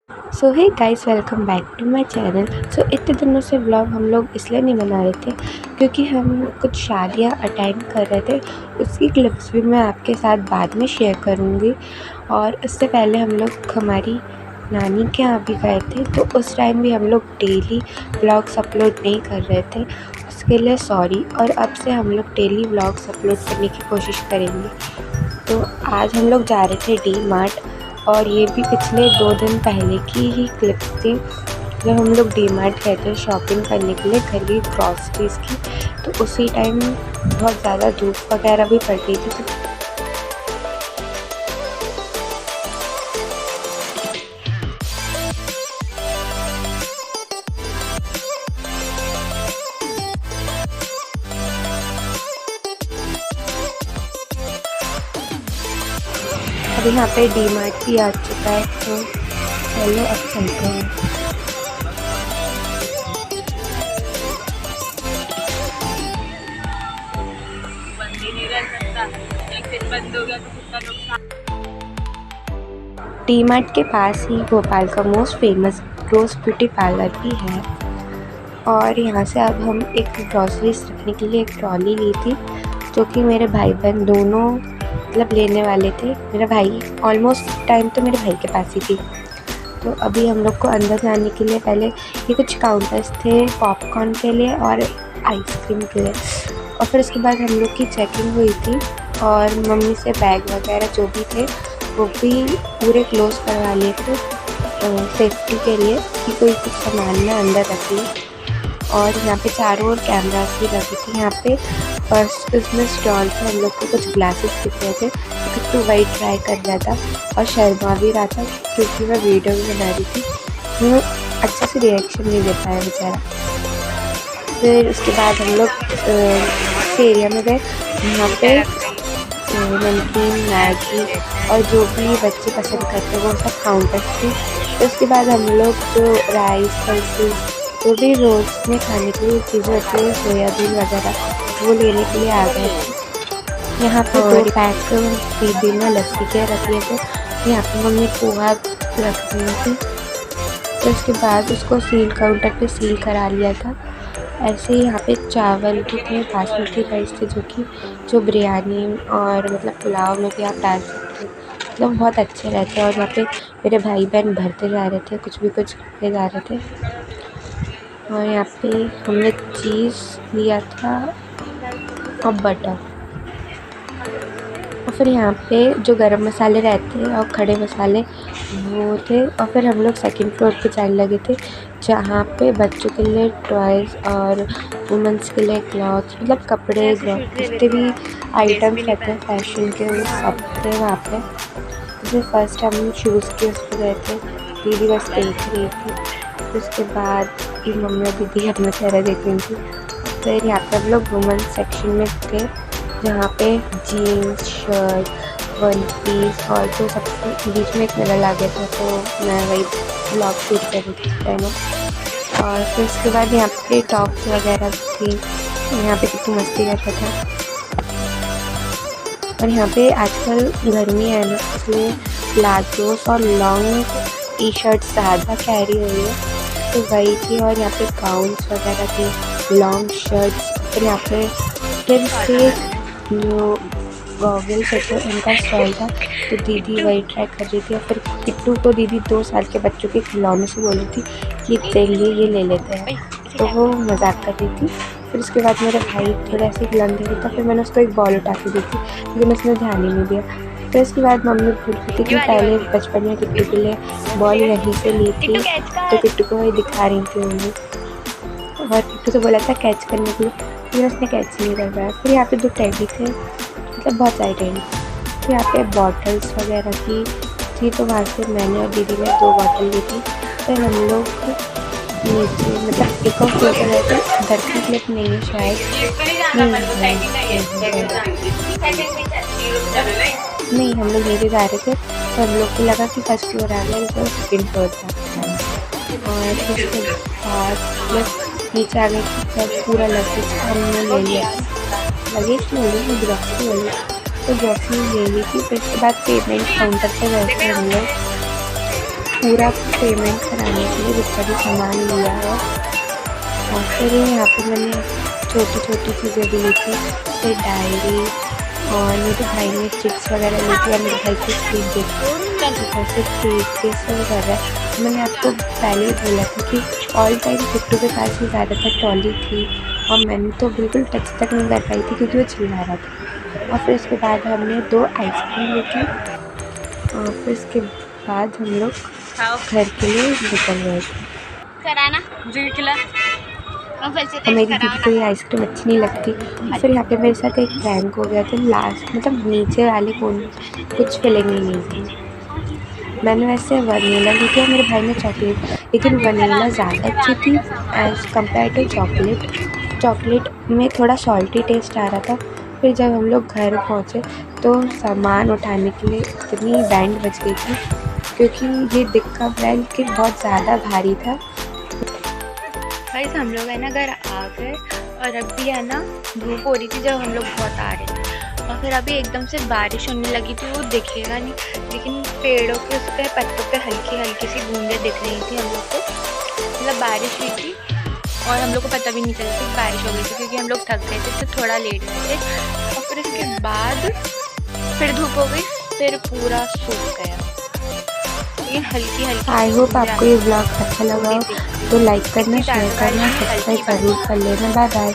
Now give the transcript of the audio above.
So hey guys, welcome back to my channel. So इतने दिनों से व्लॉग हम लोग इसलिए नहीं बना रहे थे क्योंकि हम कुछ शादियां अटेंड कर रहे थे। उसकी क्लिप्स भी मैं आपके साथ बाद में शेयर करूँगी। और इससे पहले हम लोग हमारी नानी के यहाँ भी गए थे, तो उस टाइम भी हम लोग डेली व्लॉग्स अपलोड नहीं कर रहे थे, उसके लिए सॉरी। और अब से हम लोग डेली व्लॉग्स अपलोड करने की कोशिश करेंगे। तो आज हम लोग जा रहे थे डी मार्ट, और ये भी पिछले 2 दिन पहले की ही क्लिप थी जब हम लोग डी मार्ट गए थे शॉपिंग करने के लिए घर की ग्रॉसरीज़ की। तो उसी टाइम बहुत ज़्यादा धूप वगैरह भी पड़ रही थी, तो अभी यहाँ पे डी मार्ट भी आ चुका है। तो चलो अब चलते हैं। डी मार्ट के पास ही भोपाल का मोस्ट फेमस रोज़ ब्यूटी पार्लर भी है। और यहाँ से अब हम एक ग्रॉसरीज रखने के लिए एक ट्रॉली ली थी, जो कि मेरे भाई बहन दोनों मतलब लेने वाले थे। मेरा भाई ऑलमोस्ट टाइम तो मेरे भाई के पास ही थी। तो अभी हम लोग को अंदर जाने के लिए पहले ये कुछ काउंटर्स थे पॉपकॉर्न के लिए और आइसक्रीम के लिए, और फिर उसके बाद हम लोग की चेकिंग हुई थी। और मम्मी से बैग वगैरह जो भी थे वो भी पूरे क्लोज़ करवा लिए थे सेफ्टी के लिए कि कोई कुछ सामान ना अंदर रख ले। और यहाँ पे चारों ओर कैमरास भी लगे थे। यहाँ पे फर्स्ट इसमें स्टॉल पे हम लोग को कुछ ग्लासेस दिख रहे थे, तो वही ट्राई कर रहा था और शर्मा भी रहा था क्योंकि मैं वीडियो भी बना रही थी। मैं अच्छे से रिएक्शन नहीं दे पाया बेचारा। फिर उसके बाद हम लोग इस एरिया में गए, यहाँ पे नमकीन, मैगी और जो भी बच्चे पसंद करते हैं वो सब काउंटर्स थे। तो उसके बाद हम लोग जो राइस, पल्सेस, जो भी रोज़ में खाने के लिए चीज़ें होती है सोयाबीन वगैरह, वो लेने के लिए आ गए थे। यहाँ पे 2 पैक दीदी ने लस्सी के रख लिए थे। यहाँ पे मम्मी पोहा रख रही थी। तो उसके बाद उसको सील काउंटर पे सील करा लिया था। ऐसे ही यहाँ पे चावल भी थे, बासमती राइस थे, जो बिरयानी और मतलब पुलाव में भी आप डाल सकते हो, मतलब बहुत अच्छे रहते हैं। और यहाँ पे मेरे भाई बहन भरते जा रहे थे, कुछ करते जा रहे थे। और यहाँ पे हमने चीज़ लिया था और बटर, और फिर यहाँ पे जो गरम मसाले रहते हैं और खड़े मसाले वो थे। और फिर हम लोग सेकंड फ्लोर पे जाने लगे थे, जहाँ पे बच्चों के लिए टॉयज़ और वुमेंस के लिए क्लॉथ्स, मतलब कपड़े जितने भी आइटम्स रहते हैं फैशन के, वो सब थे वहाँ पे। फिर फर्स्ट हम शूज़ के उस पर गए थे, दीदी बस देख रही थी। फिर उसके बाद ये मम्मी और दीदी अपना चेहरा देख रही थी। फिर यहाँ पे हम लोग वुमेंस सेक्शन में थे, जहाँ पे जीन्स, शर्ट, वन पीस और जो सबसे बीच में एक मिरर आ गया था, तो मैं वही ब्लॉग शूट कर रही थी टाइम। और फिर उसके बाद यहाँ पे टॉप्स वगैरह थी, यहाँ पे कितनी मस्ती कर रहा था। और यहाँ पे आजकल गर्मी है ना, इसलिए प्लाजोस और लॉन्ग टी शर्ट ज़्यादा कैरी हो रही है, तो वही थी। और यहाँ पे गाउन्स वगैरह थे, लॉन्ग शर्ट्स। फिर यहाँ पे फिर से जो गॉगल्स होते हैं उनका स्टॉल था, तो दीदी वही ट्राई कर रही थी। और फिर किट्टू को दीदी 2 साल के बच्चों के खिलौने से बोल रही थी कि देंगे, ये ले लेते हैं, तो वो मजाक कर रही थी। फिर उसके बाद मेरा भाई थोड़ा ऐसे खिलौने दे रहा था, फिर मैंने उसको एक बॉल उठा के दी थी, लेकिन उसने ध्यान ही नहीं दिया। फिर उसके बाद मम्मी बोल रही थी कि पहले बचपन में किट्टू के लिए बॉल यहीं से ली थी, तो किट्टू को वही दिखा रही थी मम्मी। और किट्टू से बोला था कैच करने के लिए, फिर उसने कैच नहीं कर पाया। फिर यहाँ पे 2 टेडी थे, मतलब बहुत सारे टेडी। फिर यहाँ पे बॉटल्स वगैरह की थी, तो वहाँ से मैंने और दीदी ने 2 बॉटल ली थी। फिर हम लोग नीचे मतलब एक और फ्लोर पर रहते, घर की क्लिप नहीं है शायद, नहीं हम लोग नीचे जा रहे थे, तो हम लोग को लगा कि फर्स्ट फ्लोर आ गया, जो सेकेंड फ्लोर था। और फिर उसके बाद नीचे आ गए थे, पूरा लगेज हमने ले लिया, लगेज ले ली, ग्रॉसरी ले ली, तो ग्रॉसरी ले ली थी। फिर उसके बाद पेमेंट काउंटर पर गए थे हम लोग, पूरा पेमेंट कराने के लिए जितना भी सामान लिया है। और फिर यहाँ पे मैंने छोटी छोटी चीज़ें भी ली थी, फिर डायरी और मेरे भाई ने चिप्स वगैरह ली थी और मेरे भाई को स्वीट देखो से केक के सब कर रहा है। मैंने आपको पहले ही बोला था कि ऑल टाइम किट्टू के पास ही ज़्यादातर ट्रॉली थी और मैंने तो बिल्कुल टच तक नहीं कर पाई थी क्योंकि वो चिल्ला रहा था। और फिर उसके बाद हमने 2 आइसक्रीम ली थी और फिर उसके बाद हम लोग घर के लिए निकल गए थे। कराना जी खिला और मेरी दीदी को ये आइसक्रीम अच्छी नहीं लगती। फिर यहाँ पे मेरे साथ एक प्रैंक हो गया था लास्ट, मतलब नीचे वाले कोन कुछ फीलिंग ही नहीं थी। मैंने वैसे वनीला ली थी और मेरे भाई ने चॉकलेट, लेकिन वनीला ज़्यादा अच्छी थी as compare to chocolate. Chocolate में थोड़ा सॉल्टी टेस्ट आ रहा था। फिर जब हम लोग घर पहुँचे तो सामान उठाने के लिए इतनी बैंड बज गई थी क्योंकि ये दिक्का ब्रांड के बहुत ज़्यादा भारी था। गाइस हम लोग है ना घर आ गए और अभी है ना धूप हो रही थी जब हम लोग बहुत आ रहे थे और फिर अभी एकदम से बारिश होने लगी थी। वो दिखेगा नहीं लेकिन पेड़ों के उस पर पत्तों पे हल्की हल्की सी बूंदें दिख रही थी हम लोग को, मतलब बारिश हुई थी और हम लोग को पता भी नहीं चला कि बारिश हो गई थी क्योंकि हम लोग थक गए थे तो थोड़ा लेट गए थे। और फिर इसके बाद फिर धूप हो गई, फिर पूरा सूख गया लेकिन हल्की हल्की। आई होप आपको ये ब्लॉग अच्छा लगा हो तो लाइक करना, शेयर करना, सब्सक्राइब ज़रूर कर लेना। Bye bye.